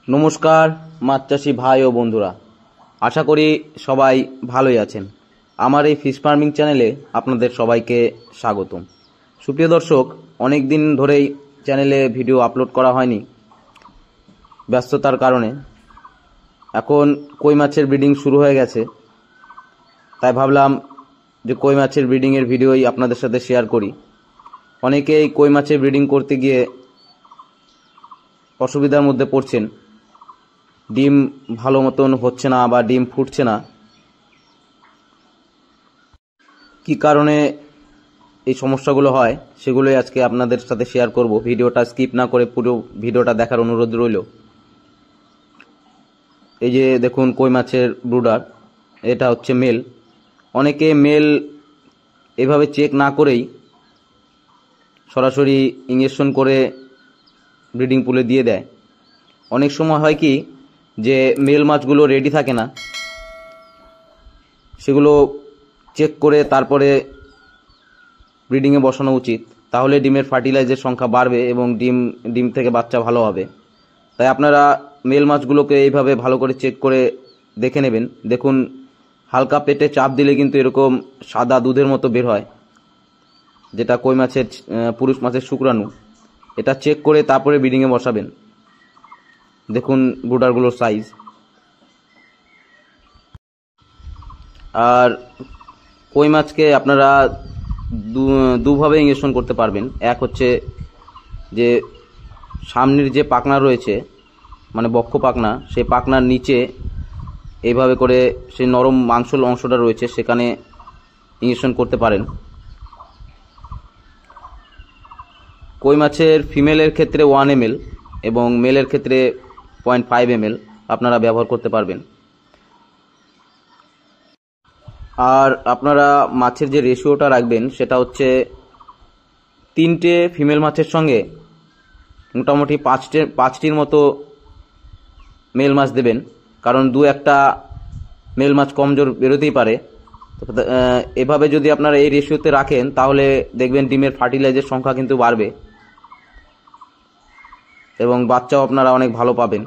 নমস্কার মাছ চাষি ভাই ও বন্ধুরা, আশা করি সবাই ভালোই আছেন। আমার এই ফিশ ফার্মিং চ্যানেলে আপনাদের সবাইকে স্বাগতম। সুপ্রিয় দর্শক, অনেক দিন ধরেই চ্যানেলে ভিডিও আপলোড করা হয়নি ব্যস্ততার কারণে। এখন কই মাছের ব্রিডিং শুরু হয়ে গেছে, তাই ভাবলাম যে কই মাছের ব্রিডিংয়ের ভিডিওই আপনাদের সাথে শেয়ার করি। অনেকেই কই মাছের ব্রিডিং করতে গিয়ে অসুবিধার মধ্যে পড়ছেন, ডিম ভালো মতন হচ্ছে না বা ডিম ফুটছে না। কি কারণে এই সমস্যাগুলো হয় সেগুলোই আজকে আপনাদের সাথে শেয়ার করব। ভিডিওটা স্কিপ না করে পুরো ভিডিওটা দেখার অনুরোধ রইল। এই যে দেখুন কই মাছের ব্রুডার, এটা হচ্ছে মেল। অনেকে মেল এভাবে চেক না করেই সরাসরি ইঞ্জেকশন করে ব্রিডিং পুলে দিয়ে দেয়। অনেক সময় হয় কি যে মেল মাছগুলো রেডি থাকে না, সেগুলো চেক করে তারপরে ব্রিডিংয়ে বসানো উচিত, তাহলে ডিমের ফার্টিলাইজের সংখ্যা বাড়বে এবং ডিম থেকে বাচ্চা ভালো হবে। তাই আপনারা মেল মাছগুলোকে এইভাবে ভালো করে চেক করে দেখে নেবেন। দেখুন হালকা পেটে চাপ দিলে কিন্তু এরকম সাদা দুধের মতো বের হয়, যেটা কই মাছের পুরুষ মাছের শুক্রাণু। এটা চেক করে তারপরে ব্রিডিংয়ে বসাবেন। দেখুন ব্রুডারগুলোর সাইজ। আর কই মাছকে আপনারা দুভাবে ইঞ্জেকশন করতে পারবেন। এক হচ্ছে যে সামনের যে পাখনা রয়েছে, মানে বক্ষ পাখনা, সেই পাখনার নিচে এইভাবে করে সেই নরম মাংসল অংশটা রয়েছে, সেখানে ইঞ্জেকশন করতে পারেন। কই মাছের ফিমেলের ক্ষেত্রে 1 ml এবং মেলের ক্ষেত্রে 0.5 ml আপনারা ব্যবহার করতে পারবেন। আর আপনারা মাছের যে রেশিওটা রাখবেন সেটা হচ্ছে 3টে ফিমেল মাছের সঙ্গে মোটামুটি 5টির মতো মেল মাছ দেবেন, কারণ 2-1টা মেল মাছ কমজোর বেরোতেই পারে। এভাবে যদি আপনারা এই রেশিওতে রাখেন তাহলে দেখবেন ডিমের ফার্টিলাইজের সংখ্যা কিন্তু বাড়বে এবং বাচ্চাও আপনারা অনেক ভালো পাবেন।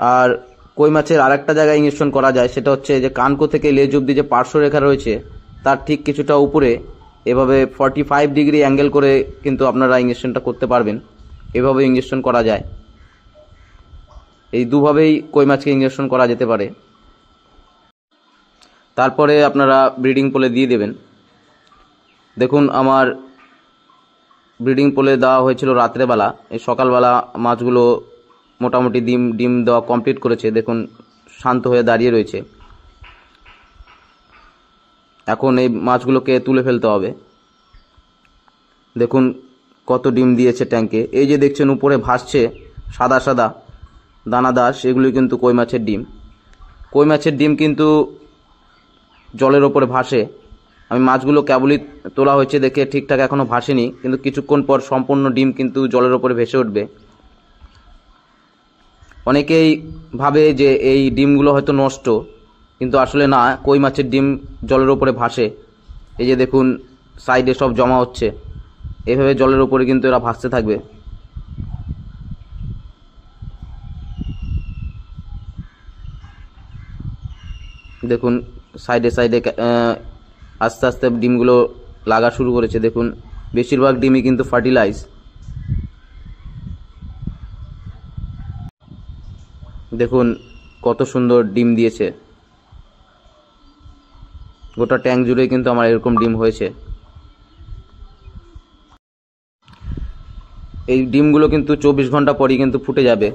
আর কই মাছের আরেকটা জায়গায় ইঞ্জেকশন করা যায়, সেটা হচ্ছে যে কানকো থেকে লেজ অবধি যে পার্শ্বরেখা রয়েছে তার ঠিক কিছুটা উপরে এভাবে 45 ডিগ্রি অ্যাঙ্গেল করে কিন্তু আপনারা ইঞ্জেকশনটা করতে পারবেন। এভাবে ইঞ্জেকশন করা যায়। এই দুভাবেই কই মাছকে ইঞ্জেকশন করা যেতে পারে। তারপরে আপনারা ব্রিডিং পোলে দিয়ে দেবেন। দেখুন আমার ব্রিডিং পোলে দেওয়া হয়েছিল রাত্রেবেলা। এই সকালবেলা মাছগুলো মোটামুটি ডিম দেওয়া কমপ্লিট করেছে। দেখুন শান্ত হয়ে দাঁড়িয়ে রয়েছে। এখন এই মাছগুলোকে তুলে ফেলতে হবে। দেখুন কত ডিম দিয়েছে ট্যাঙ্কে। এই যে দেখছেন উপরে ভাসছে সাদা সাদা দানাদার, সেগুলি কিন্তু কই মাছের ডিম। কই মাছের ডিম কিন্তু জলের ওপরে ভাসে। আমি মাছগুলো কেবলই তোলা হয়েছে দেখে ঠিকঠাক এখনও ভাসেনি, কিন্তু কিছুক্ষণ পর সম্পূর্ণ ডিম কিন্তু জলের ওপরে ভেসে উঠবে। অনেকেই ভাবে যে এই ডিমগুলো হয়তো নষ্ট, কিন্তু আসলে না, কই মাছের ডিম জলের ওপরে ভাসে। এই যে দেখুন সাইডে সব জমা হচ্ছে, এভাবে জলের ওপরে কিন্তু এরা ভাসতে থাকবে। দেখুন সাইডে সাইডে আস্তে আস্তে ডিমগুলো লাগা শুরু করেছে। দেখুন বেশিরভাগ ডিমই কিন্তু ফার্টিলাইজ। দেখুন কত সুন্দর ডিম দিয়েছে। গোটা ট্যাঙ্ক জুড়ে কিন্তু আমার এরকম ডিম হয়েছে। এই ডিমগুলো কিন্তু 24 ঘন্টা পরই কিন্তু ফুটে যাবে।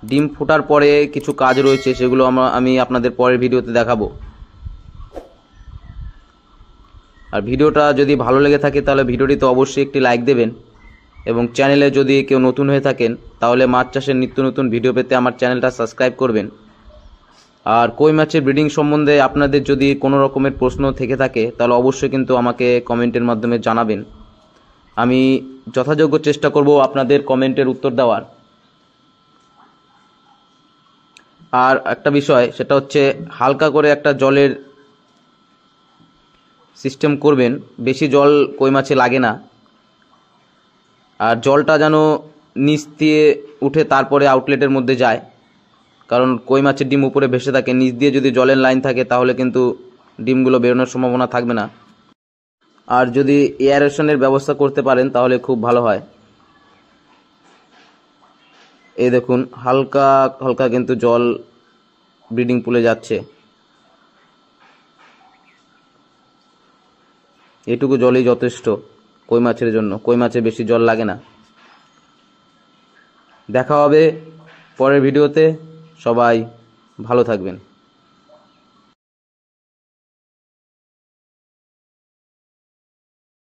ডিম ফোটার পরে কিছু কাজ রয়েছে, সেগুলো আমি আপনাদের পরের ভিডিওতে দেখাবো। আর ভিডিওটা যদি ভালো লেগে থাকে তাহলে ভিডিওটিতে অবশ্যই একটি লাইক দেবেন, এবং চ্যানেলে যদি কেউ নতুন হয়ে থাকেন তাহলে মাছ চাষের নিত্য নতুন ভিডিও পেতে আমার চ্যানেলটা সাবস্ক্রাইব করবেন। আর কই মাছের ব্রিডিং সম্বন্ধে আপনাদের যদি কোনো রকমের প্রশ্ন থেকে থাকে তাহলে অবশ্যই কিন্তু আমাকে কমেন্টের মাধ্যমে জানাবেন। আমি যথাযোগ্য চেষ্টা করব আপনাদের কমেন্টের উত্তর দেওয়ার। আর একটা বিষয়, সেটা হচ্ছে হালকা করে একটা জলের সিস্টেম করবেন, বেশি জল কই মাছে লাগে না। আর জলটা যেন নিচ দিয়ে উঠে তারপরে আউটলেটের মধ্যে যায়, কারণ কই মাছের ডিম উপরে ভেসে থাকে। নিচ দিয়ে যদি জলের লাইন থাকে তাহলে কিন্তু ডিমগুলো বেরোনোর সম্ভাবনা থাকবে না। আর যদি এয়ারেশনের ব্যবস্থা করতে পারেন তাহলে খুব ভালো হয়। এই দেখুন হালকা হালকা কিন্তু জল ব্রিডিং পুলে যাচ্ছে। এটুকু জলই যথেষ্ট কই মাছের জন্য, কই মাছে বেশি জল লাগে না। দেখা হবে পরের ভিডিওতে, সবাই ভালো থাকবেন।